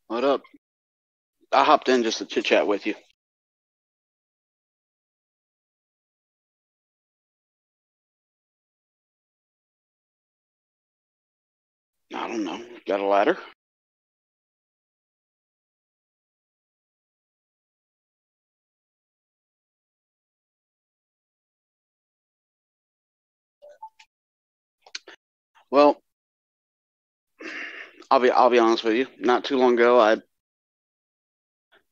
What up? I hopped in just to chit chat with you. I don't know. Got a ladder? Well, I'll be honest with you. Not too long ago, I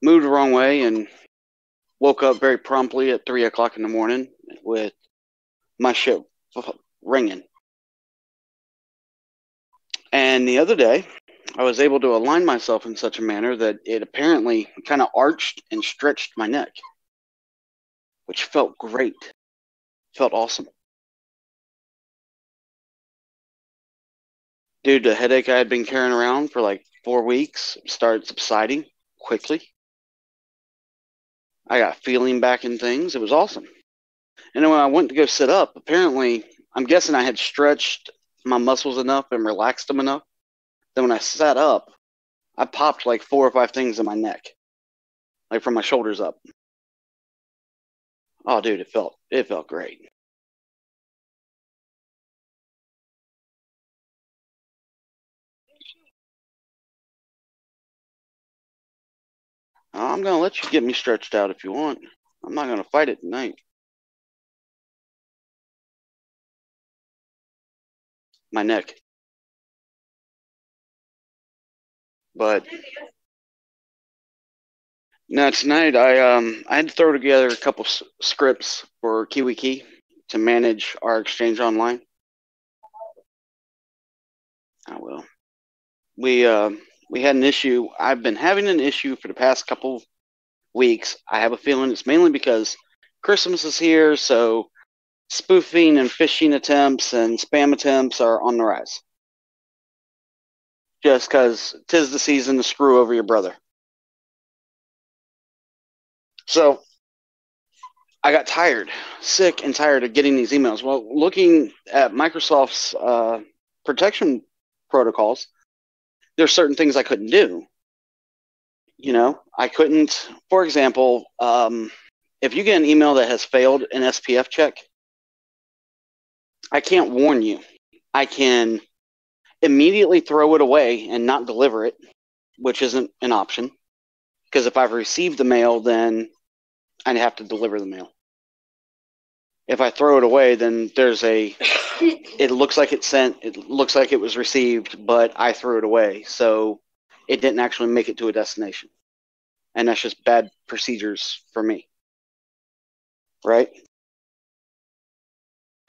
moved the wrong way and woke up very promptly at 3 o'clock in the morning with my shit ringing. And the other day, I was able to align myself in such a manner that it apparently kind of arched and stretched my neck, which felt great. Felt awesome. Dude, the headache I had been carrying around for like 4 weeks started subsiding quickly. I got feeling back in things. It was awesome. And then when I went to go sit up, apparently, I'm guessing I had stretched my muscles enough and relaxed them enough. Then when I sat up, I popped like 4 or 5 things in my neck, like from my shoulders up. Oh, dude, it felt great. I'm gonna let you get me stretched out if you want. I'm not gonna fight it tonight. My neck, but no, tonight I had to throw together a couple scripts for Kiwi Key to manage our exchange online. I will. We had an issue. I've been having an issue for the past couple weeks. I have a feeling it's mainly because Christmas is here, so spoofing and phishing attempts and spam attempts are on the rise. Just because 'tis the season to screw over your brother. So I got sick and tired of getting these emails. Well, looking at Microsoft's protection protocols, there's certain things I couldn't do. I couldn't, for example, if you get an email that has failed an SPF check, I can't warn you. I can immediately throw it away and not deliver it, which isn't an option. Because if I've received the mail, then I'd have to deliver the mail. If I throw it away, then it looks like it's sent, it looks like it was received, but I threw it away. So it didn't actually make it to a destination. And that's just bad procedures for me. Right?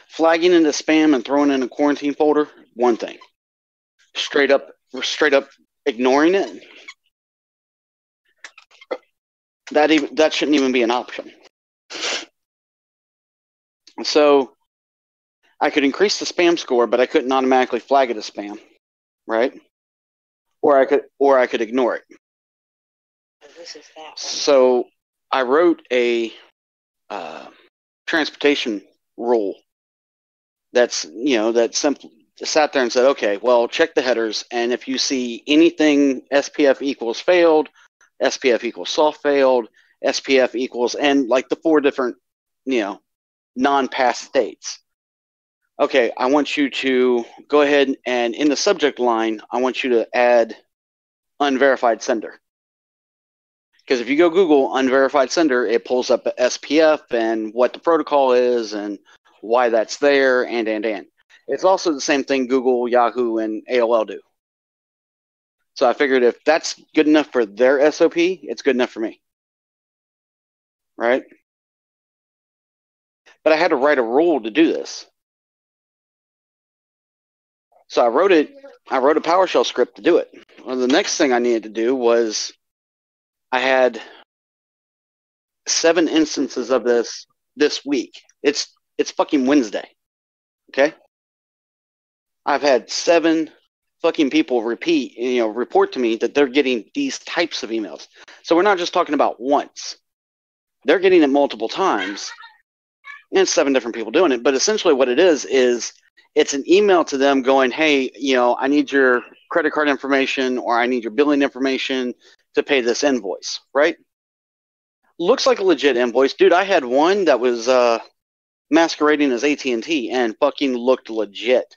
Flagging into spam and throwing in a quarantine folder, one thing. Straight up ignoring it, that shouldn't even be an option. So I could increase the spam score, but I couldn't automatically flag it as spam, right? Or I could ignore it. So I wrote a transportation rule that's that simple. Sat there and said, okay, well, check the headers, and if you see anything SPF equals failed, SPF equals soft failed, SPF equals, and like the 4 different non-pass states. Okay, I want you to go ahead and in the subject line, I want you to add unverified sender. Because if you go Google unverified sender, it pulls up SPF and what the protocol is and why that's there and. It's also the same thing Google, Yahoo, and AOL do. So I figured if that's good enough for their SOP, it's good enough for me. Right? But I had to write a rule to do this. So I wrote a PowerShell script to do it. Well, the next thing I needed to do was I had 7 instances of this week. It's fucking Wednesday. Okay? I've had 7 fucking people report to me that they're getting these types of emails. So we're not just talking about once. They're getting it multiple times. And it's 7 different people doing it. But essentially what it is It's an email to them going, hey, I need your credit card information or I need your billing information to pay this invoice, right? Looks like a legit invoice. Dude, I had one that was masquerading as AT&T and fucking looked legit.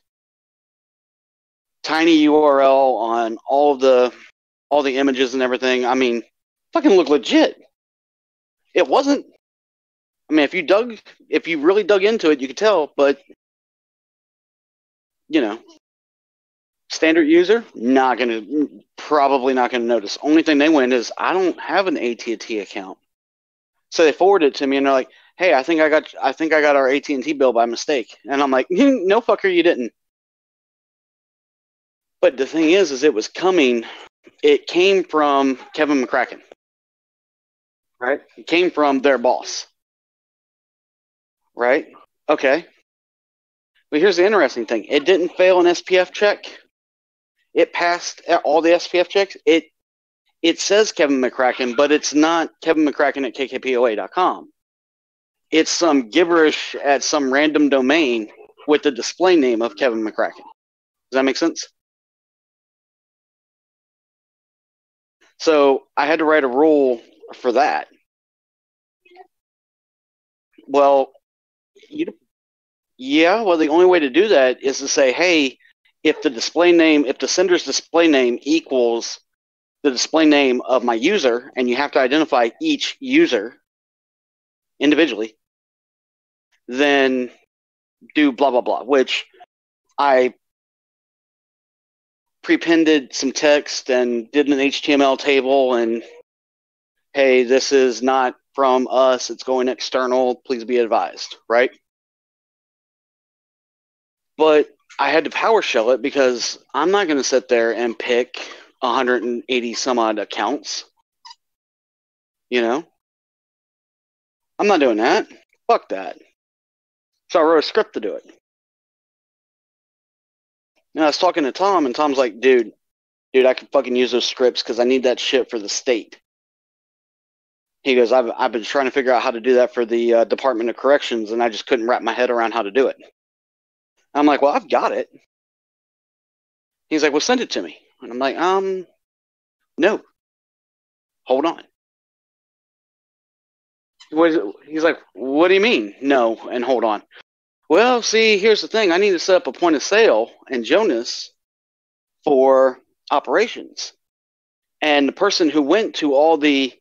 Tiny URL on all the images and everything. I mean, fucking looked legit. It wasn't. I mean, if you really dug into it, you could tell, but standard user, probably not gonna notice. Only thing they went is, I don't have an AT&T account. So they forwarded it to me and they're like, hey, I think I got our AT&T bill by mistake. And I'm like, no fucker, you didn't. But the thing is it came from Kevin McCracken. Right? It came from their boss. Right? Okay. But here's the interesting thing. It didn't fail an SPF check. It passed all the SPF checks. It says Kevin McCracken, but it's not Kevin McCracken at kkpoa.com. It's some gibberish at some random domain with the display name of Kevin McCracken. Does that make sense? So I had to write a rule for that. Well, the only way to do that is to say, hey, if the sender's display name equals the display name of my user, and you have to identify each user individually, then do blah, blah, blah, which I prepended some text and did an HTML table and, hey, this is not from us, it's going external, please be advised, right? But I had to PowerShell it because I'm not going to sit there and pick 180 some odd accounts. I'm not doing that. Fuck that. So I wrote a script to do it. And I was talking to Tom, and Tom's like, dude, I can fucking use those scripts because I need that shit for the state. He goes, I've been trying to figure out how to do that for the Department of Corrections, and I just couldn't wrap my head around how to do it. I'm like, well, I've got it. He's like, well, send it to me. And I'm like, no. Hold on. He's like, what do you mean? No, and hold on. Well, see, here's the thing. I need to set up a point of sale in Jonas for operations. And the person who went to all the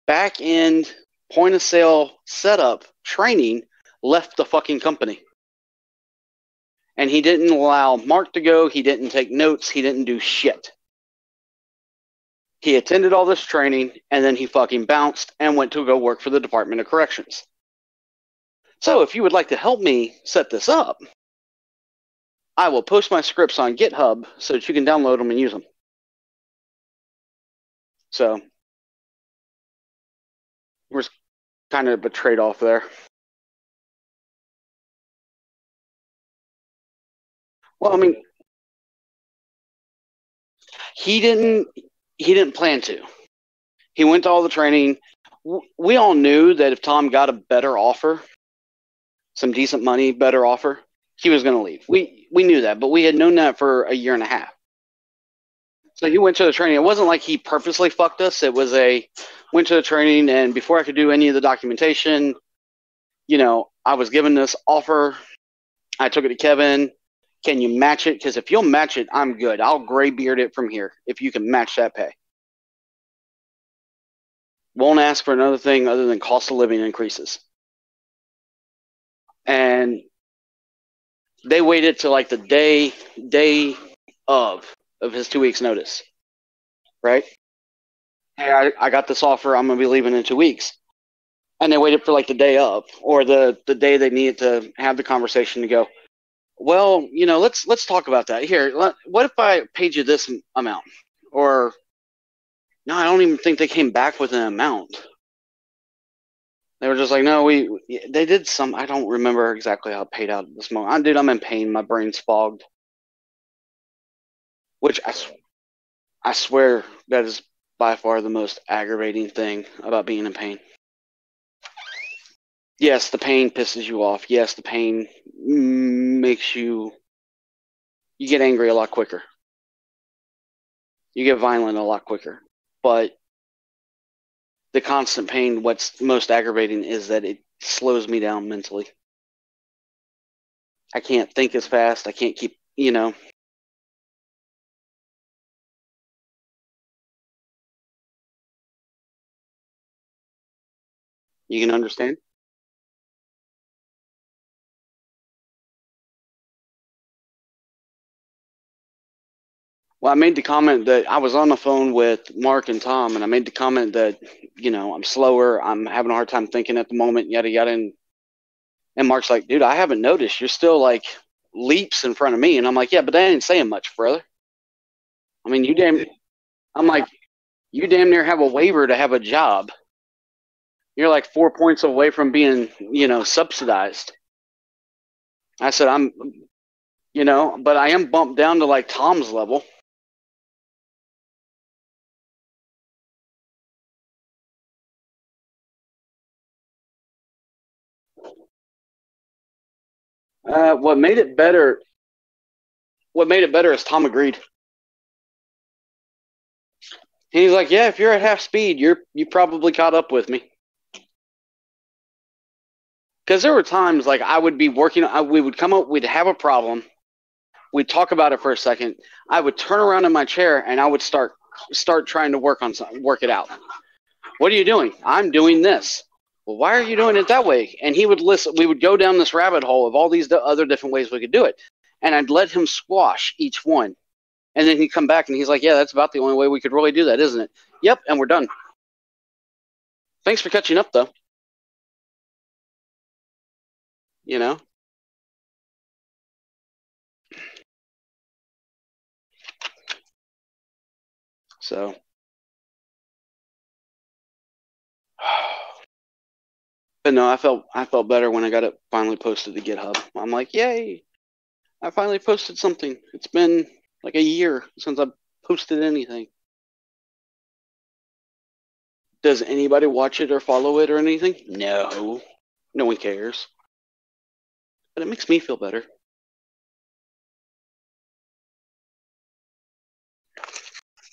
back end point of sale setup training left the fucking company. And he didn't allow Mark to go. He didn't take notes. He didn't do shit. He attended all this training, and then he fucking bounced and went to go work for the Department of Corrections. So if you would like to help me set this up, I will post my scripts on GitHub so that you can download them and use them. So we're kind of a trade-off there. Well, I mean, he didn't plan to. He went to all the training. We all knew that if Tom got a better offer, some decent money, better offer, he was going to leave. We knew that, but we had known that for a year and a half. So he went to the training. It wasn't like he purposely fucked us. It was went to the training, and before I could do any of the documentation, I was given this offer. I took it to Kevin. Can you match it? Because if you'll match it, I'm good. I'll graybeard it from here if you can match that pay. Won't ask for another thing other than cost of living increases. And they waited till like the day of his 2 weeks notice, right? Hey, I got this offer. I'm going to be leaving in 2 weeks. And they waited for like the day of, or the day they needed to have the conversation to go, well, let's talk about that. Here, what if I paid you this amount? Or, no, I don't even think they came back with an amount. They were just like, no, they did some, I don't remember exactly how it paid out at this moment. Dude, I'm in pain. My brain's fogged. Which I swear that is by far the most aggravating thing about being in pain. Yes, the pain pisses you off. Yes, the pain makes you you get angry a lot quicker. You get violent a lot quicker. But the constant pain, what's most aggravating is that it slows me down mentally. I can't think as fast. I can't keep, you know. You can understand? Well, I made the comment that I was on the phone with Mark and Tom, and I made the comment that, I'm slower. I'm having a hard time thinking at the moment, yada, yada. And Mark's like, dude, I haven't noticed. You're still like leaps in front of me. And I'm like, yeah, but that ain't saying much, brother. I mean, I'm like, you damn near have a waiver to have a job. You're like 4 points away from being, subsidized. I said, but I am bumped down to like Tom's level. What made it better is Tom agreed. He's like, yeah, if you're at half speed, you probably caught up with me. Because there were times like I would be working, we would come up, we'd have a problem, we'd talk about it for a second. I would turn around in my chair and I would start trying to work it out. What are you doing? I'm doing this. Well, why are you doing it that way? And he would listen. We would go down this rabbit hole of all these other different ways we could do it. And I'd let him squash each one. And then he'd come back and he's like, yeah, that's about the only way we could really do that, isn't it? Yep, and we're done. Thanks for catching up, though. So. But no, I felt better when I got it finally posted to GitHub. I'm like, yay! I finally posted something. It's been like a year since I've posted anything. Does anybody watch it or follow it or anything? No. No one cares. But it makes me feel better.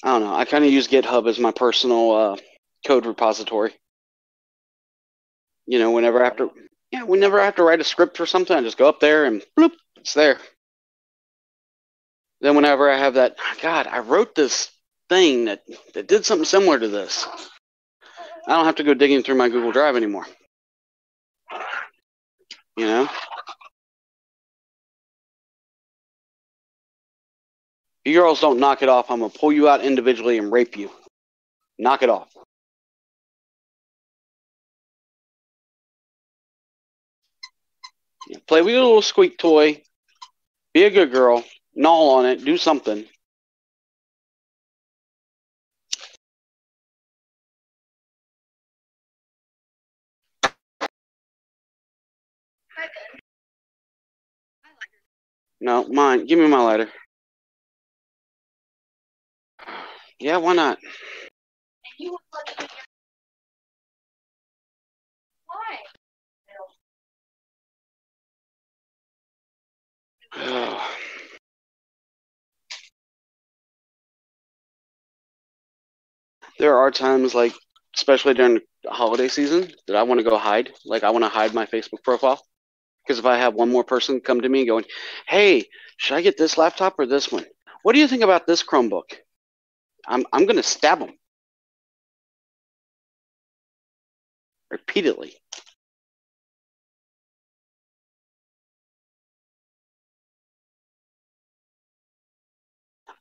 I don't know. I kind of use GitHub as my personal code repository. Whenever I have to write a script or something, I just go up there and bloop, it's there. Then whenever I have that, God, I wrote this thing that did something similar to this. I don't have to go digging through my Google Drive anymore. You girls don't knock it off, I'm going to pull you out individually and rape you. Knock it off. Play with your little squeak toy. Be a good girl. Gnaw on it. Do something. No, mine. Give me my lighter. Yeah, why not? Why? There are times, like, especially during the holiday season, that I want to go hide. Like, I want to hide my Facebook profile. Because if I have one more person come to me going, hey, should I get this laptop or this one? What do you think about this Chromebook? I'm going to stab them. Repeatedly.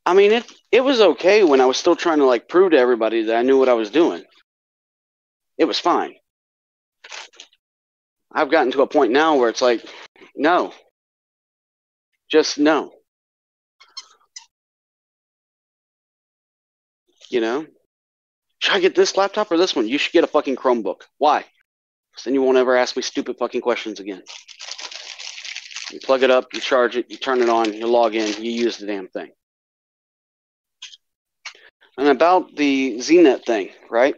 I mean, it was okay when I was still trying to, like, prove to everybody that I knew what I was doing. It was fine. I've gotten to a point now where it's like, no. Just no. Should I get this laptop or this one? You should get a fucking Chromebook. Why? Because then you won't ever ask me stupid fucking questions again. You plug it up, you charge it, you turn it on, you log in, you use the damn thing. And about the ZNet thing, right?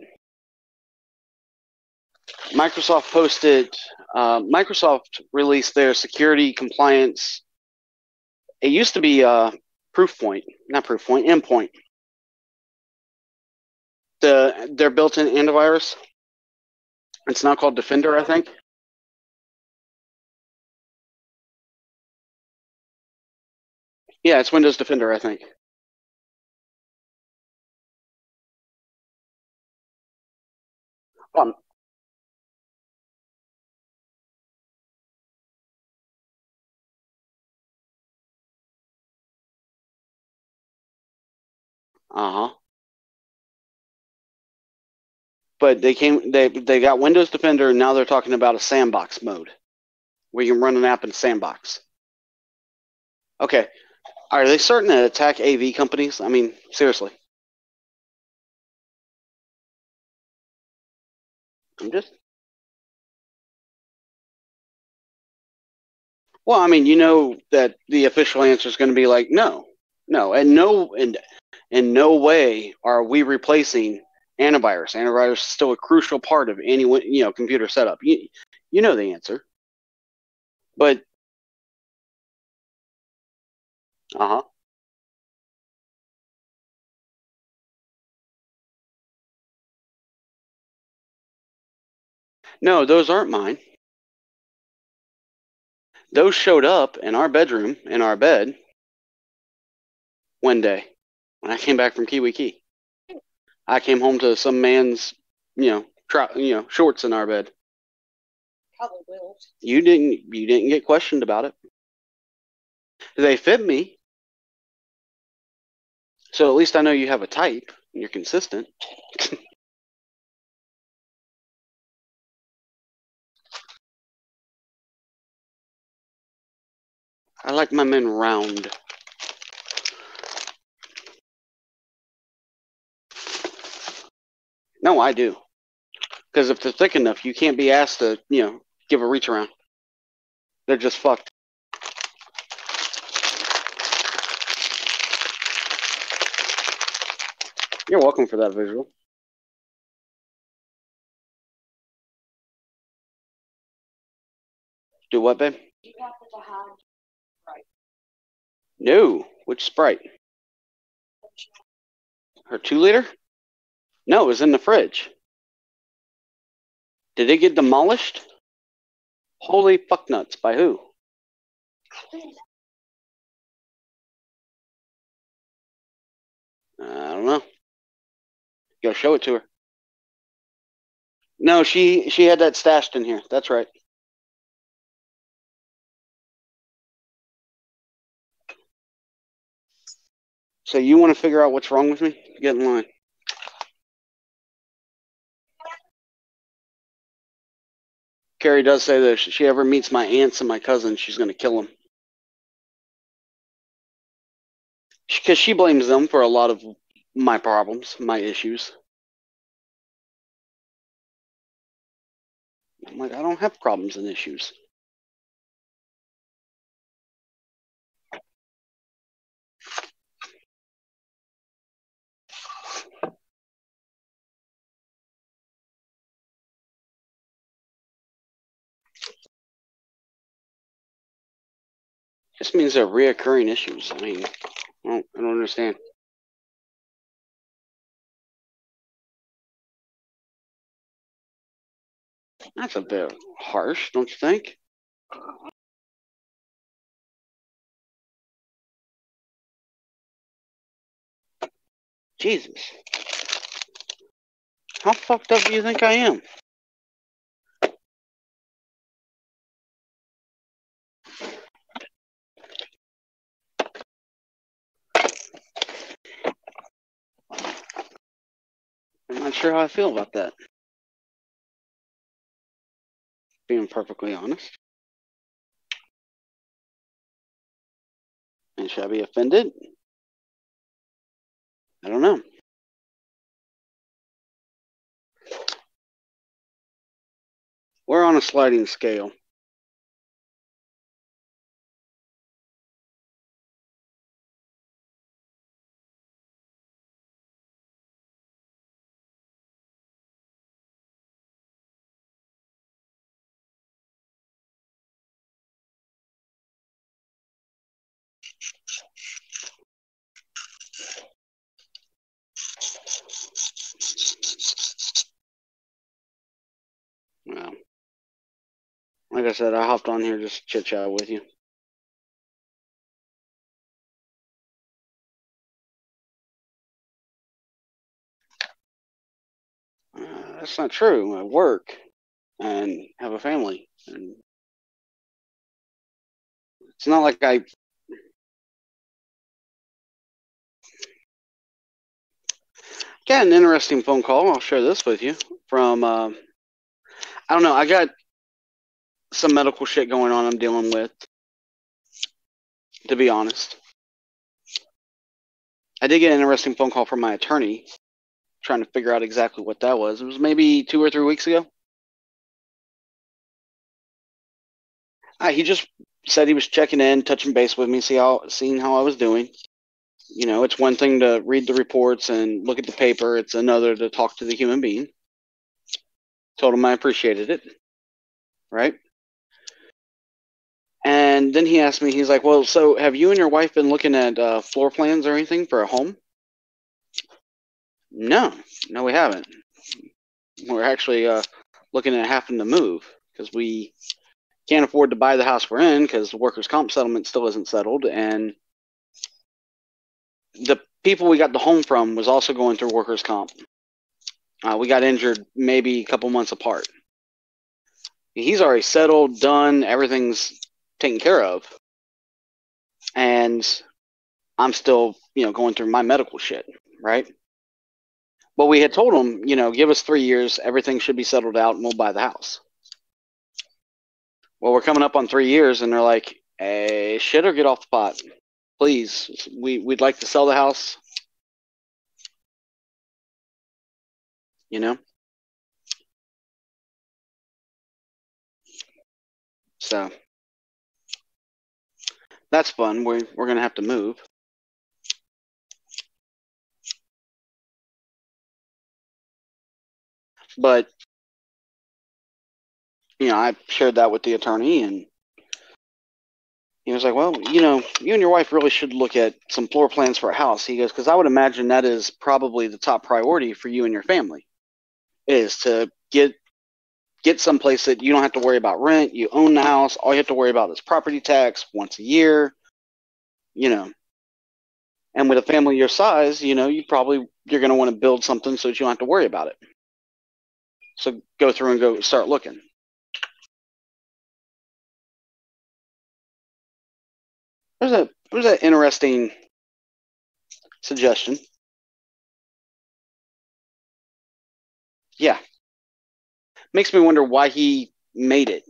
Microsoft Microsoft released their security compliance It used to be Endpoint. Their built-in antivirus. It's now called Defender, I think. Yeah, it's Windows Defender, I think. Um, uh-huh. But they got Windows Defender, and now they're talking about a sandbox mode where you can run an app in sandbox. Okay. Are they starting to attack AV companies? I mean, seriously. I'm just Well, I mean, you know that the official answer is going to be like, no, no, and no, and in no way are we replacing antivirus. Antivirus is still a crucial part of any computer setup. You know the answer, but uh huh. No, those aren't mine. Those showed up in our bedroom in our bed one day when I came back from Kiwi Key. I came home to some man's shorts in our bed. You didn't get questioned about it. They fit me, so at least I know you have a type. And you're consistent. I like my men round. No, I do. Because if they're thick enough, you can't be asked to, give a reach around. They're just fucked. You're welcome for that visual. Do what, babe? No. Which Sprite? Her 2 liter? No, it was in the fridge. Did it get demolished? Holy fuck nuts. By who? I don't know. Go show it to her. No, she had that stashed in here. That's right. So you want to figure out what's wrong with me? Get in line. Carrie does say that if she ever meets my aunts and my cousins, she's going to kill them. Because she blames them for a lot of my problems, my issues. I'm like, I don't have problems and issues. This means they're reoccurring issues. I mean, I don't understand. That's a bit harsh, don't you think? Jesus. How fucked up do you think I am? I'm not sure how I feel about that. Being perfectly honest. And should I be offended? I don't know. We're on a sliding scale. Like I said, I hopped on here just to chit chat with you. That's not true. I work and have a family, and it's not like I got an interesting phone call. I'll share this with you from. I don't know. I got some medical shit going on. I'm dealing with. To be honest, I did get an interesting phone call from my attorney, trying to figure out exactly what that was. It was maybe 2 or 3 weeks ago. He just said he was checking in, touching base with me, seeing how I was doing. You know, it's one thing to read the reports and look at the paper. It's another to talk to the human being. Told him I appreciated it. Right. And then he asked me, he's like, well, so have you and your wife been looking at floor plans or anything for a home? No, we haven't. We're actually looking at having to move because we can't afford to buy the house we're in because the workers' comp settlement still isn't settled. And the people we got the home from was also going through workers' comp. We got injured maybe a couple months apart. He's already settled, done, everything's taken care of. And I'm still, going through my medical shit, right? But we had told him, give us 3 years, everything should be settled out, and we'll buy the house. Well, we're coming up on 3 years, and they're like, hey, shit or get off the pot. Please, we'd like to sell the house. So that's fun. We're going to have to move. But, I shared that with the attorney, and he was like, well, you and your wife really should look at some floor plans for a house. He goes, because I would imagine that is probably the top priority for you and your family, is to get someplace that you don't have to worry about rent. You own the house. All you have to worry about is property tax once a year, And with a family your size, you're going to want to build something so that you don't have to worry about it. So go through and go start looking. There's an interesting suggestion. Yeah. Makes me wonder why he made it,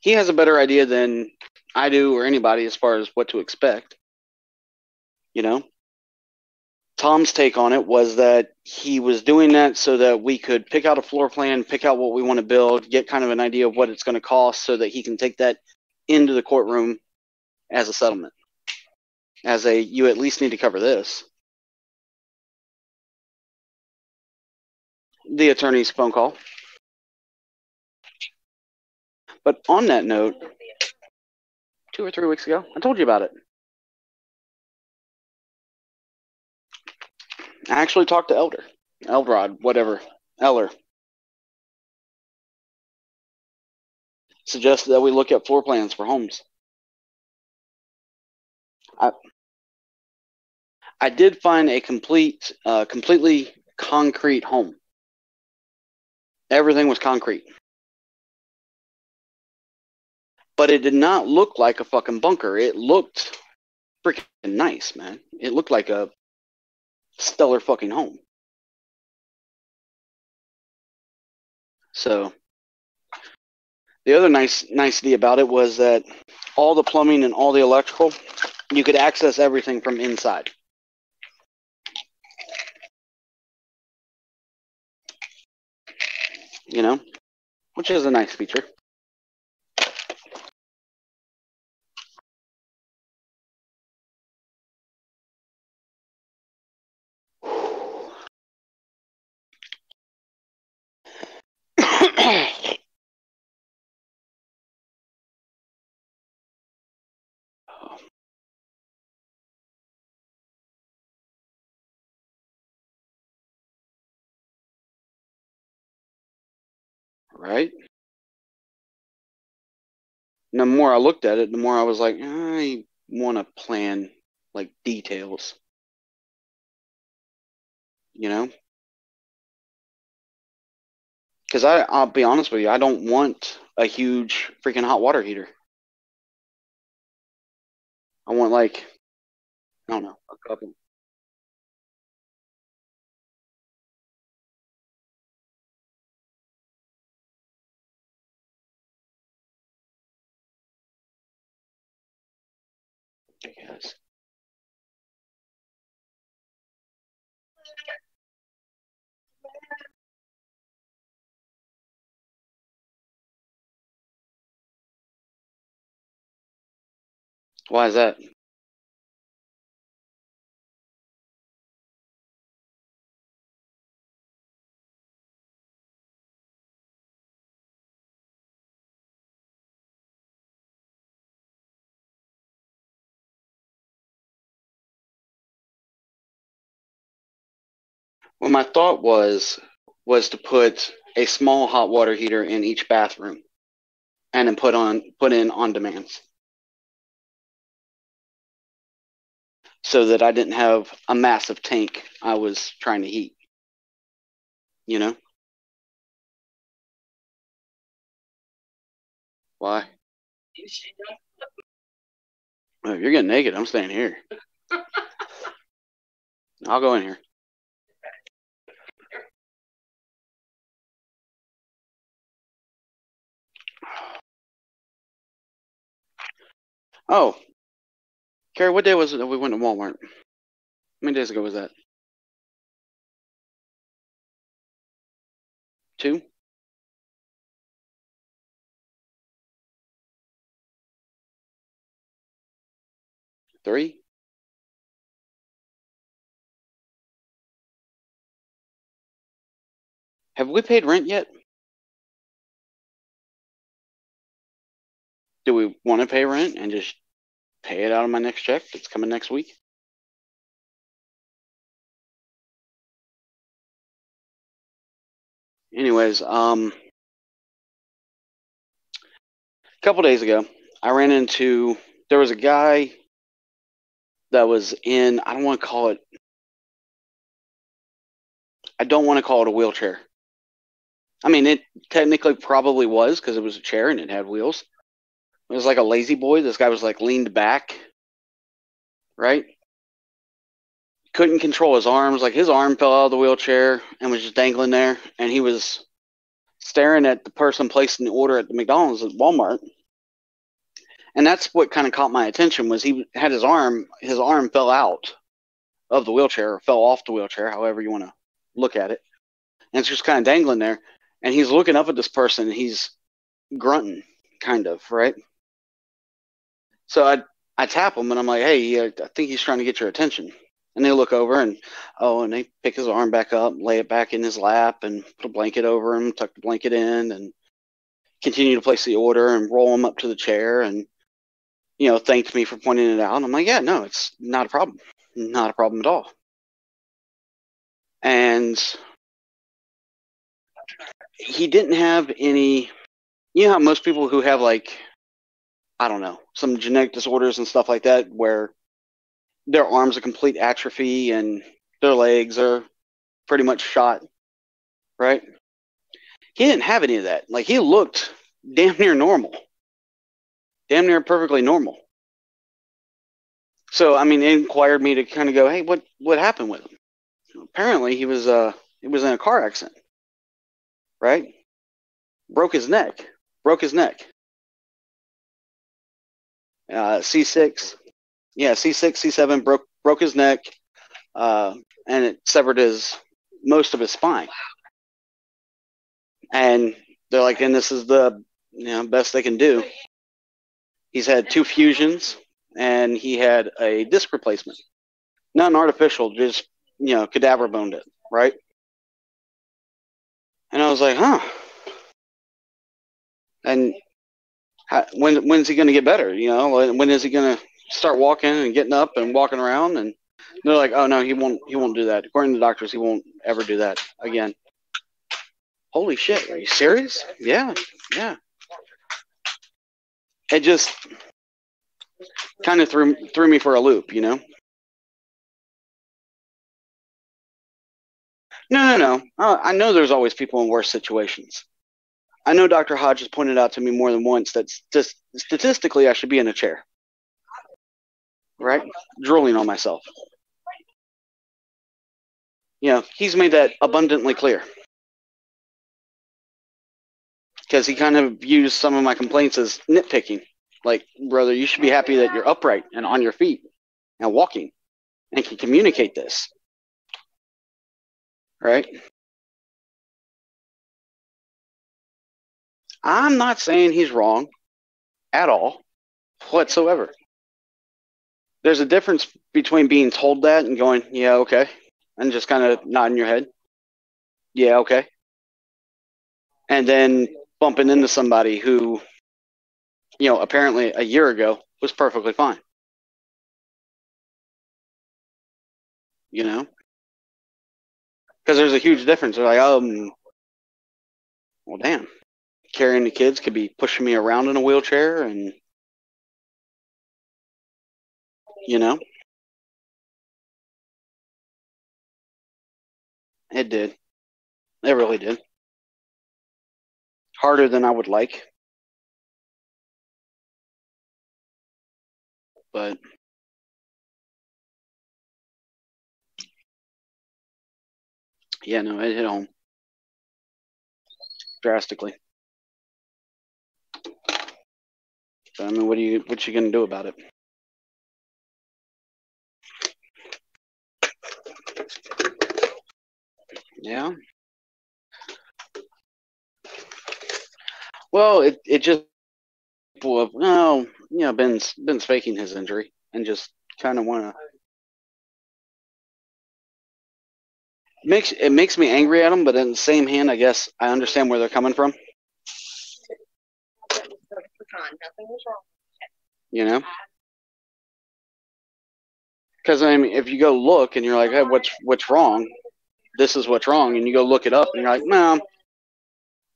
He has a better idea than I do or anybody as far as what to expect. Tom's take on it was that he was doing that so that we could pick out a floor plan, pick out what we want to build, get kind of an idea of what it's going to cost so that he can take that into the courtroom as a settlement. You at least need to cover this. The attorney's phone call. But on that note, 2 or 3 weeks ago, I told you about it. I actually talked to Eldrod, whatever, Eller. Suggested that we look at floor plans for homes. I did find a completely concrete home. Everything was concrete. But it did not look like a fucking bunker. It looked freaking nice, man. It looked like a stellar fucking home. So the other nicety about it was that all the plumbing and all the electrical, you could access everything from inside. Which is a nice feature. Right? And the more I looked at it, the more I was like, I want to plan like details, you know? Because I'll be honest with you, I don't want a huge freaking hot water heater. I want like, I don't know, a couple. I guess. Why is that? Well, my thought was to put a small hot water heater in each bathroom and then put in on demands so that I didn't have a massive tank I was trying to heat, you know? Why? Oh, if you're getting naked, I'm staying here. I'll go in here. Oh, Carrie, what day was it that we went to Walmart? How many days ago was that? 2? 3? Have we paid rent yet? Do we want to pay rent and just pay it out of my next check that's coming next week? Anyways, a couple days ago, I ran into there was a guy that was in I don't want to call it a wheelchair. I mean, it technically probably was because it was a chair and it had wheels. It was like a lazy boy. This guy was like leaned back, right? Couldn't control his arms. Like his arm fell out of the wheelchair and was just dangling there. And he was staring at the person placing the order at the McDonald's at Walmart. And that's what kind of caught my attention was he had his arm fell out of the wheelchair, or fell off the wheelchair, however you want to look at it. And it's just kind of dangling there. And he's looking up at this person and he's grunting, kind of, right? So I tap him and I'm like, hey, I think he's trying to get your attention. And they look over and they pick his arm back up, lay it back in his lap, and put a blanket over him, tuck the blanket in, and continue to place the order and roll him up to the chair, and thanked me for pointing it out. And I'm like, yeah, no, it's not a problem, not a problem at all. And he didn't have any. You know how most people who have like, I don't know, some genetic disorders and stuff like that, where their arms are complete atrophy and their legs are pretty much shot, right? He didn't have any of that. Like he looked damn near normal, damn near perfectly normal. So I mean, it inquired me to kind of go, hey, what happened with him? Apparently, he was in a car accident, right? Broke his neck. Broke his neck. C6, yeah, C6, C7 broke his neck, and it severed most of his spine. And they're like, and this is the best they can do. He's had 2 fusions, and he had a disc replacement. Not an artificial, just cadaver boned it, right? And I was like, huh. And when's he going to get better? When is he going to start walking and getting up and walking around? And they're like, oh no, he won't do that. According to the doctors, he won't ever do that again. Holy shit, are you serious? Yeah. it just kind of threw me for a loop, you know? No. I know there's always people in worse situations. I know Dr. Hodge has pointed out to me more than once that just statistically I should be in a chair, right? Drooling on myself. You know, he's made that abundantly clear. Because he kind of views some of my complaints as nitpicking. Like, brother, you should be happy that you're upright and on your feet and walking and can communicate this. Right? I'm not saying he's wrong at all, whatsoever. There's a difference between being told that and going, yeah, okay, and just kind of nodding your head. Yeah, okay. And then bumping into somebody who, you know, apparently a year ago was perfectly fine. You know? Because there's a huge difference. They're like, well, damn. Carrying the kids could be pushing me around in a wheelchair and, you know? It did. It really did. Harder than I would like. But yeah, no, it hit home drastically. So, I mean, what you gonna do about it? Yeah. Well, it just, well, you know, Ben's faking his injury and just kind of want to makes me angry at them, but in the same hand, I guess I understand where they're coming from. You know, because I mean, if you go look and you're like, hey, what's wrong? This is what's wrong, and you go look it up, and you're like, no,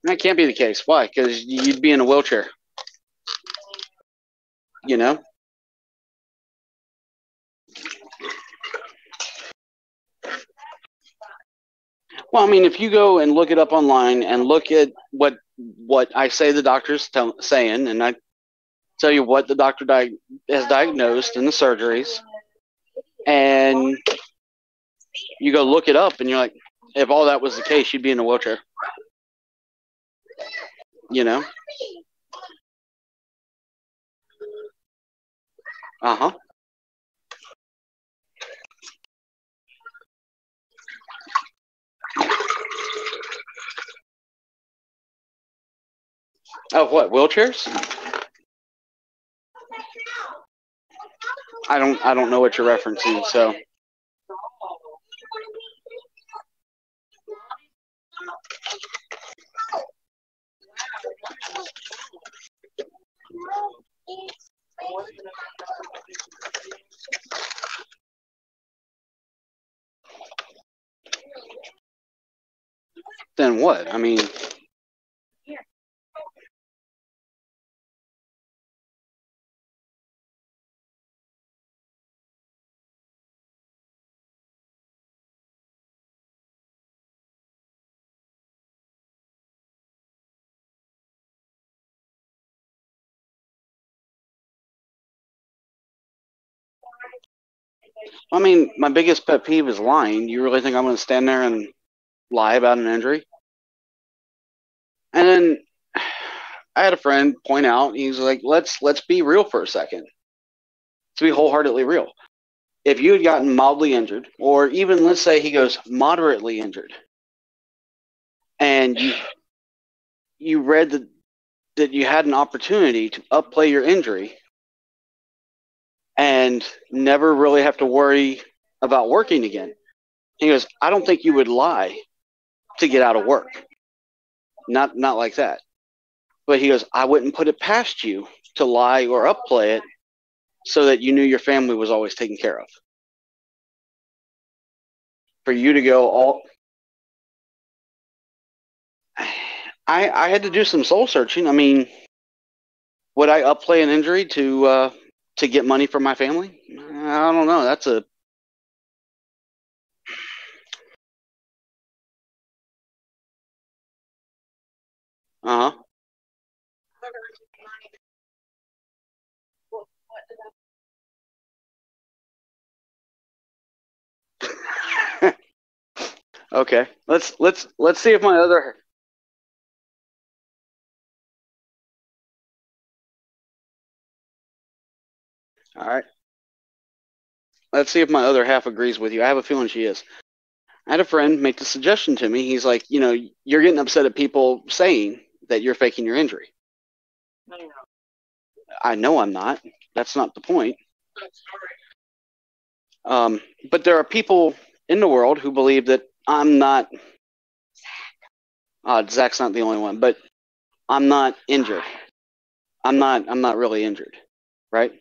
that can't be the case. Why? Because you'd be in a wheelchair. You know. Well, I mean, if you go and look it up online and look at what I say the doctor's saying, and I tell you what the doctor has diagnosed in the surgeries, and you go look it up, and you're like, if all that was the case, you'd be in a wheelchair. You know? Uh-huh. Of what, wheelchairs? I don't know what you're referencing, so. Then what? I mean, my biggest pet peeve is lying. You really think I'm going to stand there and lie about an injury? And then I had a friend point out, he's like, let's be real for a second. Let's be wholeheartedly real. If you had gotten mildly injured, or even let's say he goes moderately injured, and you read that you had an opportunity to upplay your injury and never really have to worry about working again. He goes, I don't think you would lie to get out of work. Not like that. But he goes, I wouldn't put it past you to lie or upplay it so that you knew your family was always taken care of. For you to go all... I had to do some soul searching. I mean, Would I upplay an injury to get money from my family? I don't know. That's a uh huh. Okay. Let's see if my other. All right. Let's see if my other half agrees with you. I have a feeling she is. I had a friend make the suggestion to me. He's like, you're getting upset at people saying that you're faking your injury. I know I'm not. That's not the point. But there are people in the world who believe that I'm not. Zach's not the only one, but I'm not injured. I'm not really injured, right?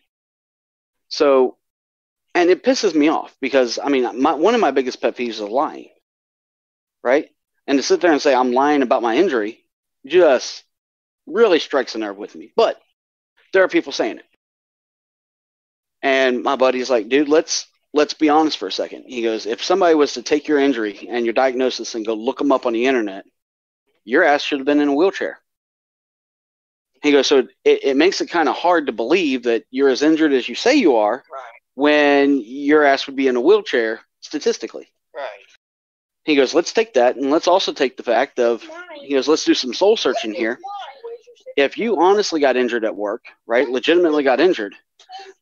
So, and it pisses me off because I mean, one of my biggest pet peeves is lying, right? And to sit there and say I'm lying about my injury just really strikes a nerve with me. But there are people saying it, and my buddy's like, dude, let's be honest for a second. He goes, if somebody was to take your injury and your diagnosis and go look them up on the internet, your ass should have been in a wheelchair. He goes, so it makes it kind of hard to believe that you're as injured as you say you are, right, when your ass would be in a wheelchair statistically. Right. He goes, let's take that, and let's also take the fact of, he goes, let's do some soul searching here. If you honestly got injured at work, right, legitimately got injured,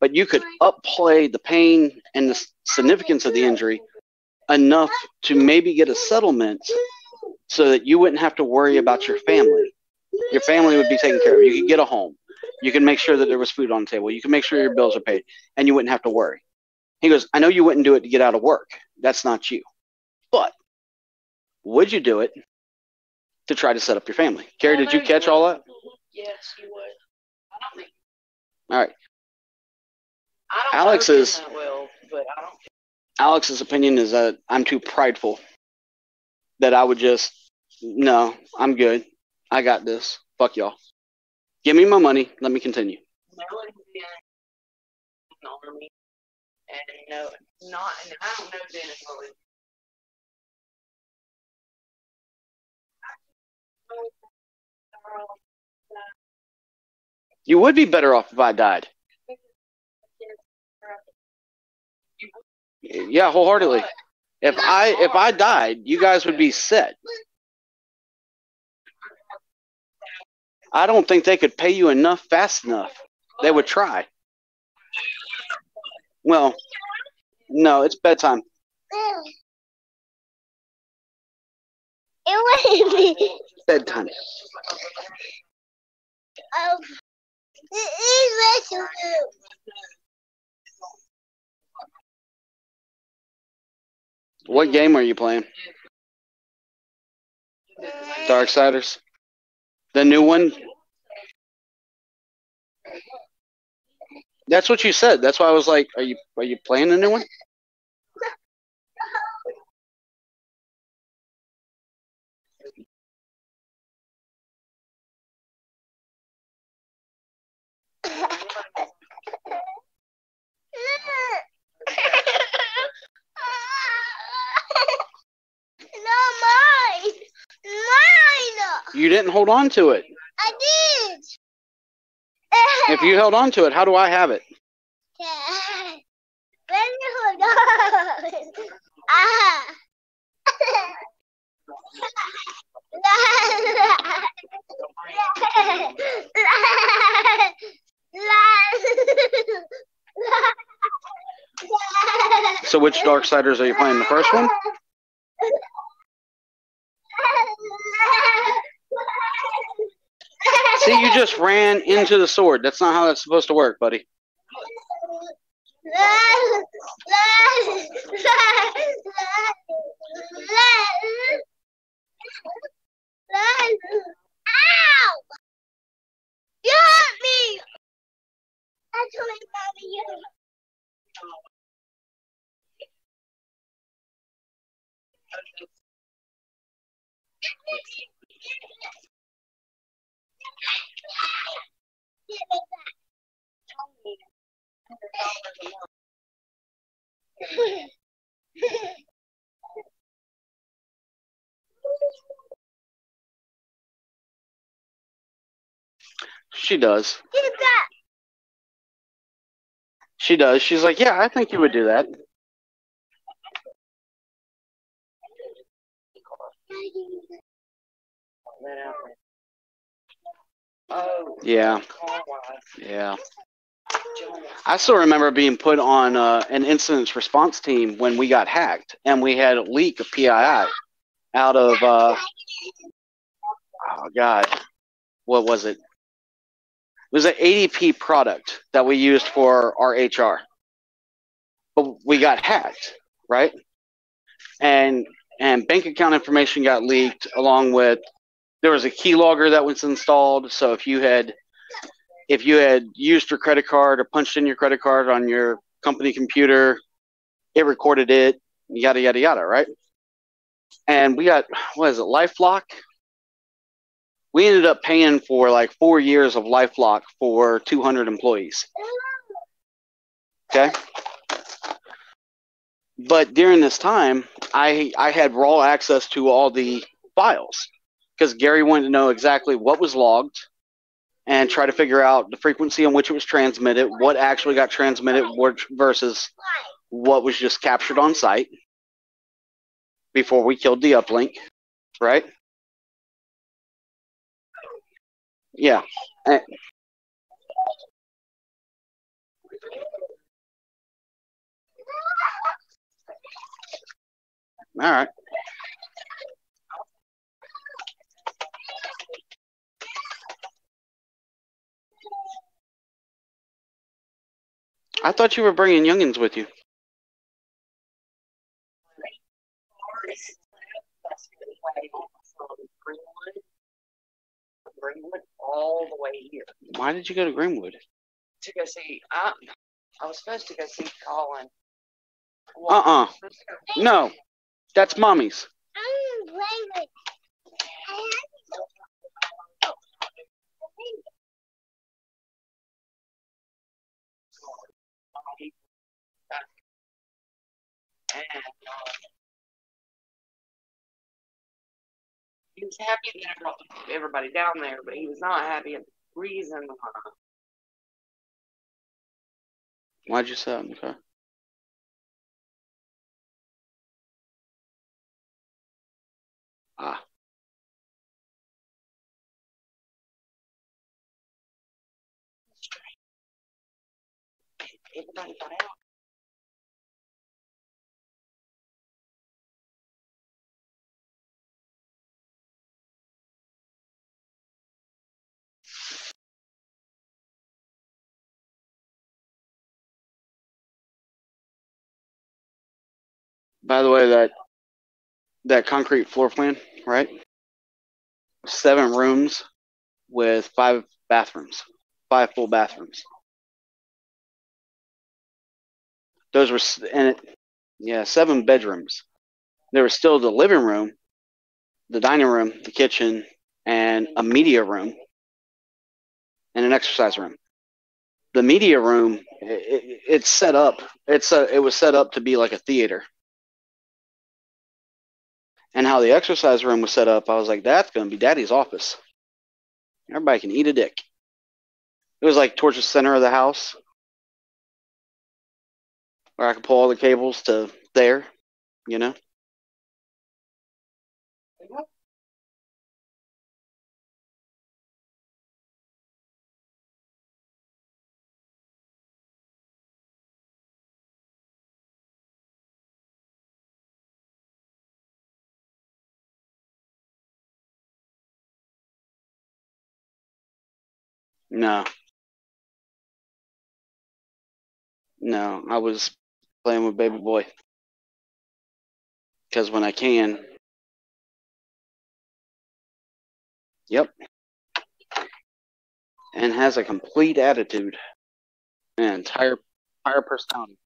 but you could upplay the pain and the significance of the injury enough to maybe get a settlement so that you wouldn't have to worry about your family. Your family would be taken care of. You could get a home. You can make sure that there was food on the table. You can make sure your bills are paid, and you wouldn't have to worry. He goes, I know you wouldn't do it to get out of work. That's not you. But would you do it to try to set up your family? Carrie, did you catch all that? Yes, you would. All right. Alex's opinion is that I'm too prideful, that I would just, no, I'm good. I got this. Fuck y'all. Give me my money. Let me continue. Army, and no, not, and I don't know Dennis really. You would be better off if I died. Yeah, wholeheartedly. If I died, you guys would be set. I don't think they could pay you enough fast enough. They would try. Well, no, it's bedtime. It would be bedtime. What game are you playing? Darksiders? The new one? That's what you said. That's why I was like, are you playing the new one? You didn't hold on to it. I did. If you held on to it, how do I have it? When you hold on. So which Darksiders are you playing? The first one? See, you just ran into the sword. That's not how that's supposed to work, buddy. Ow! You hurt me! Actually, Mommy, you hurt me. She does. Give that. She does. She's like, yeah, I think you would do that. Oh, Yeah. car wash. Yeah. I still remember being put on an incident response team when we got hacked, and we had a leak of PII out of, oh, God, what was it? It was an ADP product that we used for our HR. But we got hacked, right? And bank account information got leaked, along with, there was a keylogger that was installed. So if you had used your credit card or punched in your credit card on your company computer, it recorded it, yada, yada, yada, right? And we got, what is it, LifeLock? We ended up paying for like 4 years of LifeLock for 200 employees. Okay? But during this time, I had raw access to all the files because Gary wanted to know exactly what was logged and try to figure out the frequency on which it was transmitted, what actually got transmitted versus what was just captured on site before we killed the uplink, right? Yeah. All right. I thought you were bringing youngins with you. Greenwood all the way here Why did you go to Greenwood? to go see. I was supposed to go see Colin. No, that's mommy's. I'm gonna play with. And he was happy that I brought everybody down there, but he was not happy at the reason why. Why'd you say that? Okay. Ah. Everybody got out. By the way, that concrete floor plan, right? 7 rooms with 5 bathrooms, 5 full bathrooms. Those were, and it, yeah, 7 bedrooms. There was still the living room, the dining room, the kitchen, and a media room, and an exercise room. The media room, it's set up. It was set up to be like a theater. And how the exercise room was set up, I was like, that's going to be Daddy's office. Everybody can eat a dick. It was like towards the center of the house, where I could pull all the cables to there, you know? No. No, I was playing with baby boy. Because when I can. Yep. And has a complete attitude. An entire personality.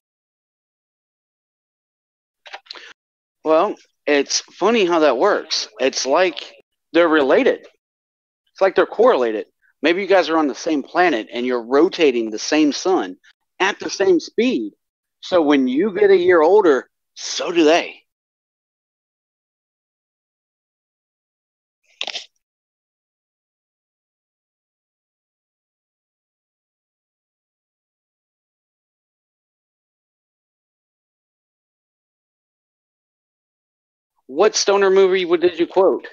Well, it's funny how that works. It's like they're related. It's like they're correlated. Maybe you guys are on the same planet and you're rotating the same sun at the same speed. So when you get a year older, so do they. What stoner movie did you quote?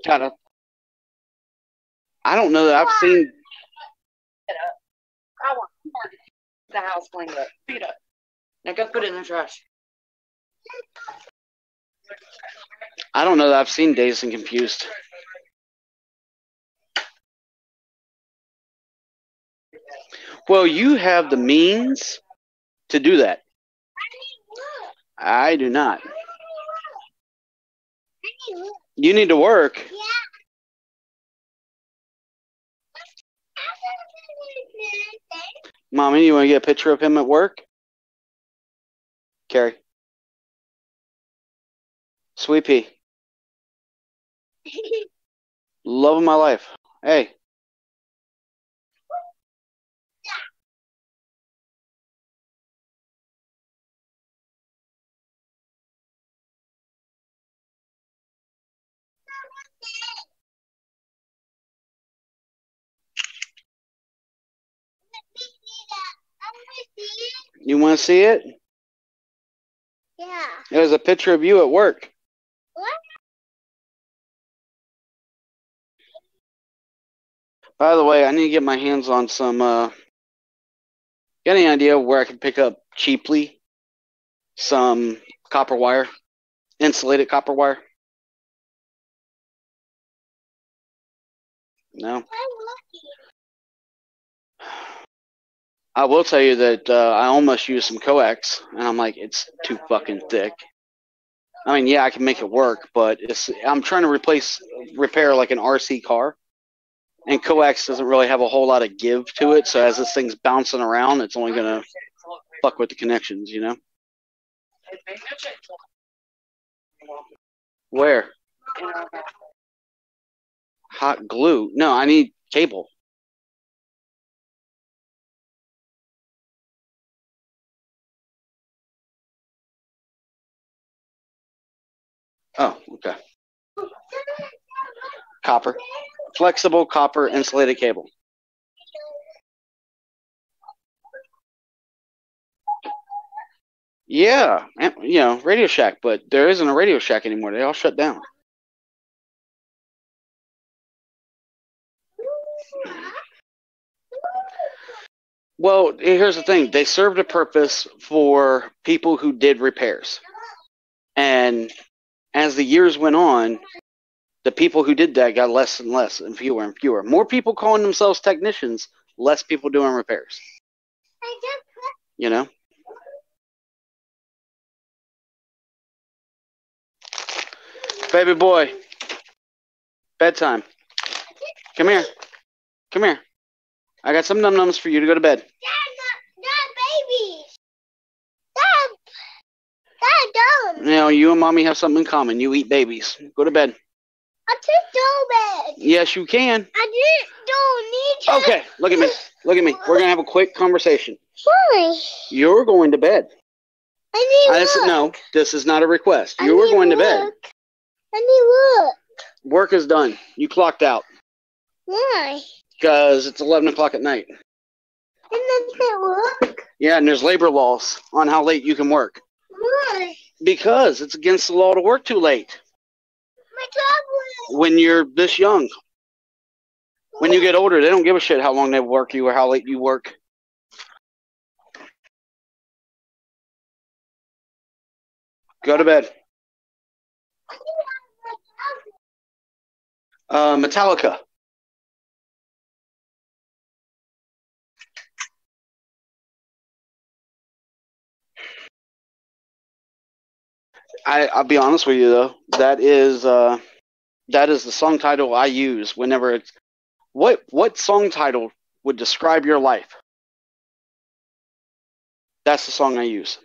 God, I don't know that I've seen. I want the house cleaned up. Pick it up. Now go put it in the trash. I don't know that I've seen Dazed and Confused. Well, you have the means to do that. I do not. You need to work. Mommy, you want to get a picture of him at work? Carrie. Sweet pea. Love of my life. Hey. You want to see it? Yeah. There's a picture of you at work. What? By the way, I need to get my hands on some. Got any idea where I can pick up cheaply some copper wire, insulated copper wire? No. I'm lucky. I will tell you that I almost used some coax, and I'm like, it's too fucking thick. I mean, yeah, I can make it work, but I'm trying to repair like an RC car, and coax doesn't really have a whole lot of give to it. So as this thing's bouncing around, it's only gonna fuck with the connections, you know. Where? Hot glue? No, I need cable. Oh, okay. Copper. Flexible copper insulated cable. Yeah, you know, Radio Shack, but there isn't a Radio Shack anymore. They all shut down. Well, here's the thing. They served a purpose for people who did repairs. And as the years went on, the people who did that got less and less and fewer. More people calling themselves technicians, less people doing repairs. You know? Baby boy. Bedtime. Come here. Come here. I got some num-nums for you to go to bed. Dad, babies. Dad, don't. You know, you and Mommy have something in common. You eat babies. Go to bed. I just go bed. Yes, you can. I just don't need to. Okay, look at me. Look at me. We're going to have a quick conversation. Why? You're going to bed. I need work. No, this is not a request. You are going to bed. I need work. Work is done. You clocked out. Why? Because it's 11 o'clock at night. And that's not work. Yeah, and there's labor laws on how late you can work. Why? Because it's against the law to work too late. My job. When you're this young. When you get older, they don't give a shit how long they work you or how late you work. Go to bed. Metallica. I'll be honest with you though. That is the song title I use whenever it's. What song title would describe your life? That's the song I use.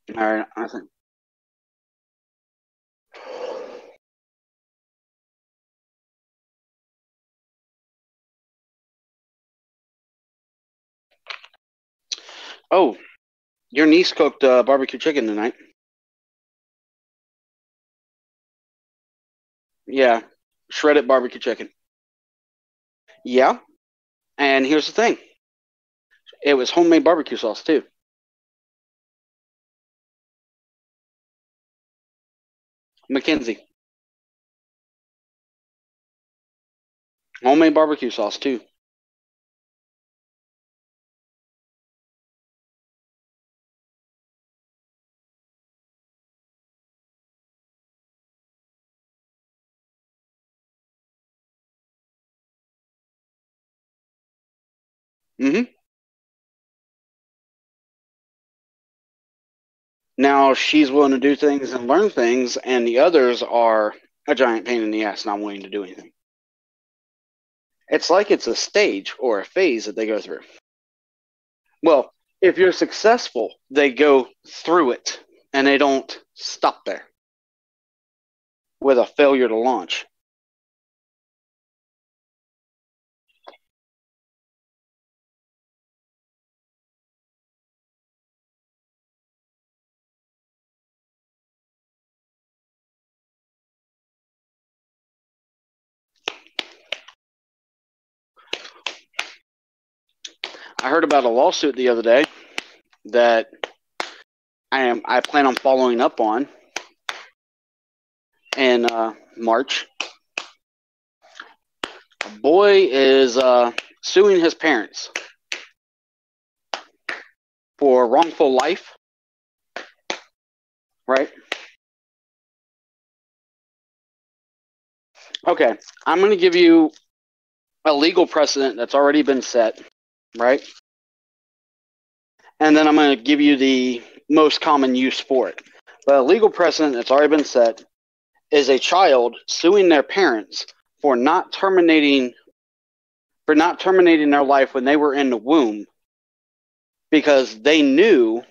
All right, I think. Oh, your niece cooked barbecue chicken tonight. Yeah, shredded barbecue chicken. Yeah, and here's the thing. It was homemade barbecue sauce too. Mackenzie. Homemade barbecue sauce too. Mm-hmm. Now she's willing to do things and learn things, and the others are a giant pain in the ass, not willing to do anything. It's like it's a stage or a phase that they go through. Well, if you're successful, they go through it and they don't stop there with a failure to launch. I heard about a lawsuit the other day that I plan on following up on in March. A boy is suing his parents for wrongful life, right? Okay, I'm going to give you a legal precedent that's already been set, right? And then I'm going to give you the most common use for it. But a legal precedent that's already been set is a child suing their parents for not terminating their life when they were in the womb because they knew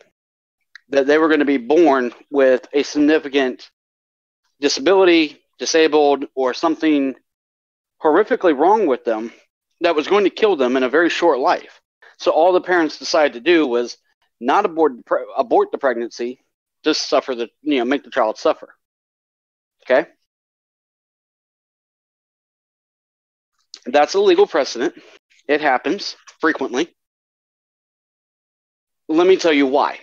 that they were going to be born with a significant disability, disabled, or something horrifically wrong with them that was going to kill them in a very short life. So all the parents decided to do was not abort the pregnancy, just make the child suffer. Okay? That's a legal precedent. It happens frequently. Let me tell you why.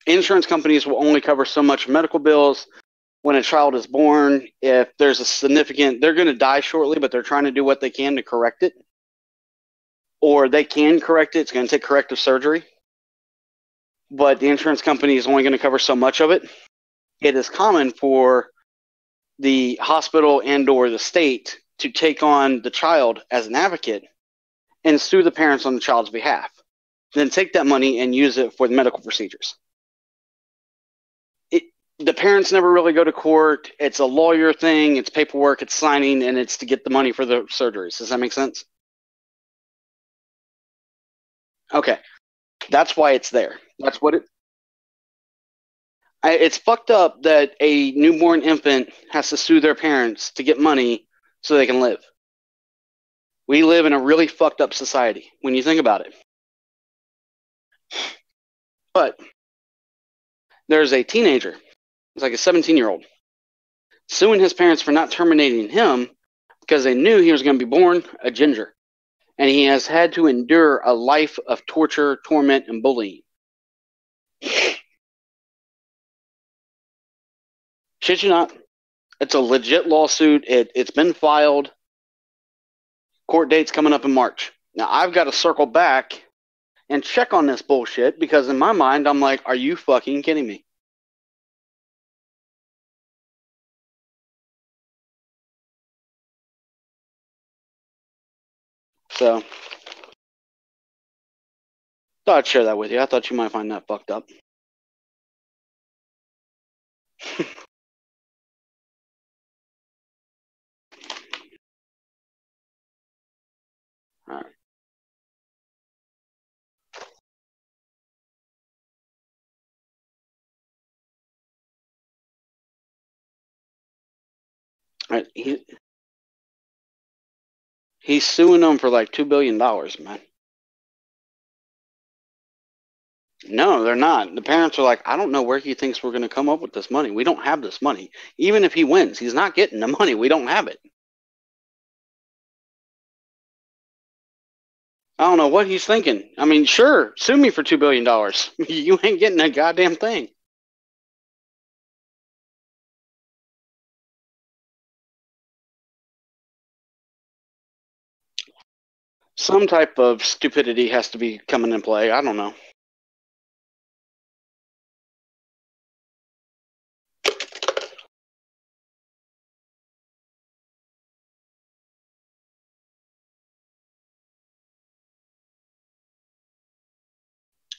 Insurance companies will only cover so much medical bills when a child is born. If there's a significant, they're going to die shortly, but they're trying to do what they can to correct it. Or they can correct it. It's going to take corrective surgery. But the insurance company is only going to cover so much of it. It is common for the hospital and or the state to take on the child as an advocate and sue the parents on the child's behalf. Then take that money and use it for the medical procedures. The parents never really go to court. It's a lawyer thing. It's paperwork. It's signing, and it's to get the money for the surgeries. Does that make sense? Okay. That's why it's there. That's what it's fucked up that a newborn infant has to sue their parents to get money so they can live. We live in a really fucked up society when you think about it. But there's a teenager, it's like a 17-year-old, suing his parents for not terminating him because they knew he was going to be born a ginger. And he has had to endure a life of torture, torment, and bullying. Shit you not. It's a legit lawsuit. It's been filed. Court date's coming up in March. Now, I've got to circle back and check on this bullshit because in my mind, I'm like, are you fucking kidding me? So, thought I'd share that with you. I thought you might find that fucked up. All right. He's suing them for like $2 billion, man. No, they're not. The parents are like, I don't know where he thinks we're going to come up with this money. We don't have this money. Even if he wins, he's not getting the money. We don't have it. I don't know what he's thinking. I mean, sure, sue me for $2 billion. You ain't getting a goddamn thing. Some type of stupidity has to be coming in play. I don't know.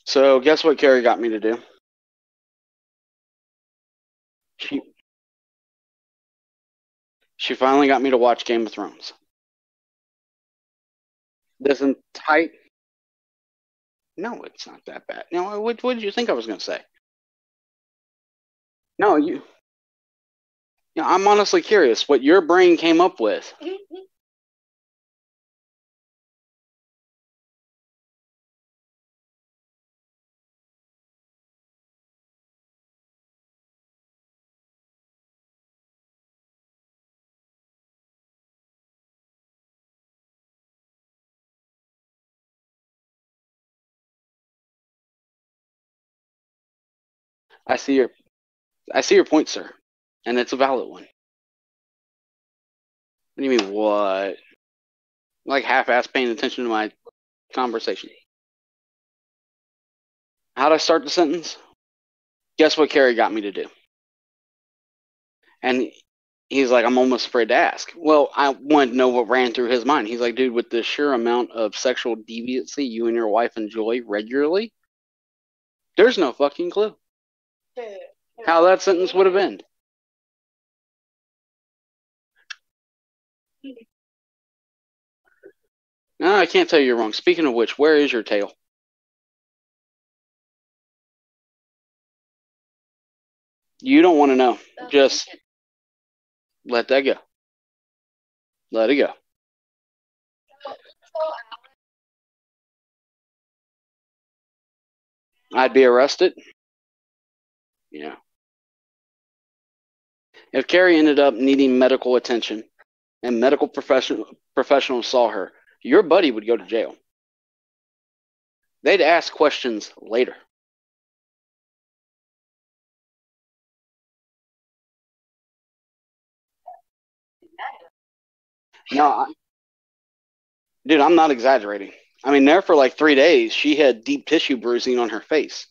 So guess what Carrie got me to do? She finally got me to watch Game of Thrones. This entire... No, it's not that bad. No, what did you think I was going to say? No, you... Yeah, I'm honestly curious what your brain came up with. I see your point, sir, and it's a valid one. What do you mean, what? Like half-ass paying attention to my conversation. How'd I start the sentence? Guess what Carrie got me to do? And he's like, I'm almost afraid to ask. Well, I wanted to know what ran through his mind. He's like, dude, with the sheer amount of sexual deviancy you and your wife enjoy regularly, there's no fucking clue how that sentence would have ended. No, I can't tell you you're wrong. Speaking of which, where is your tail? You don't want to know. Just let that go. Let it go. I'd be arrested. Yeah. If Carrie ended up needing medical attention and medical professionals saw her, your buddy would go to jail. They'd ask questions later. No, dude, I'm not exaggerating. I mean, there for like 3 days, she had deep tissue bruising on her face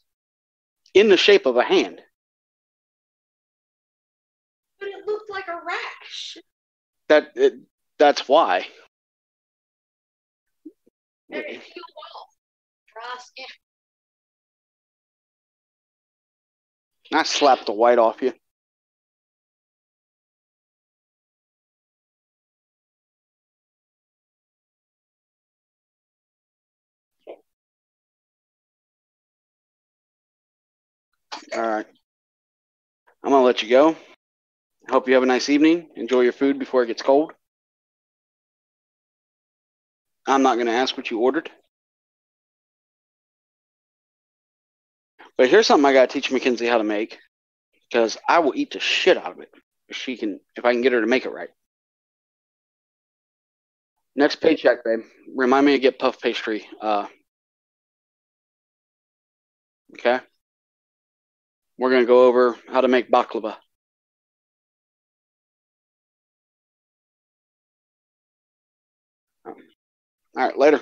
in the shape of a hand. But it looked like a rash. That's why. And it peeled off. Dry skin. I slapped the white off you. All right. I'm going to let you go. Hope you have a nice evening. Enjoy your food before it gets cold. I'm not going to ask what you ordered. But here's something I got to teach Mackenzie how to make, because I will eat the shit out of it if I can get her to make it right. Next paycheck, babe. Remind me to get puff pastry. Okay? We're going to go over how to make baklava. All right, later.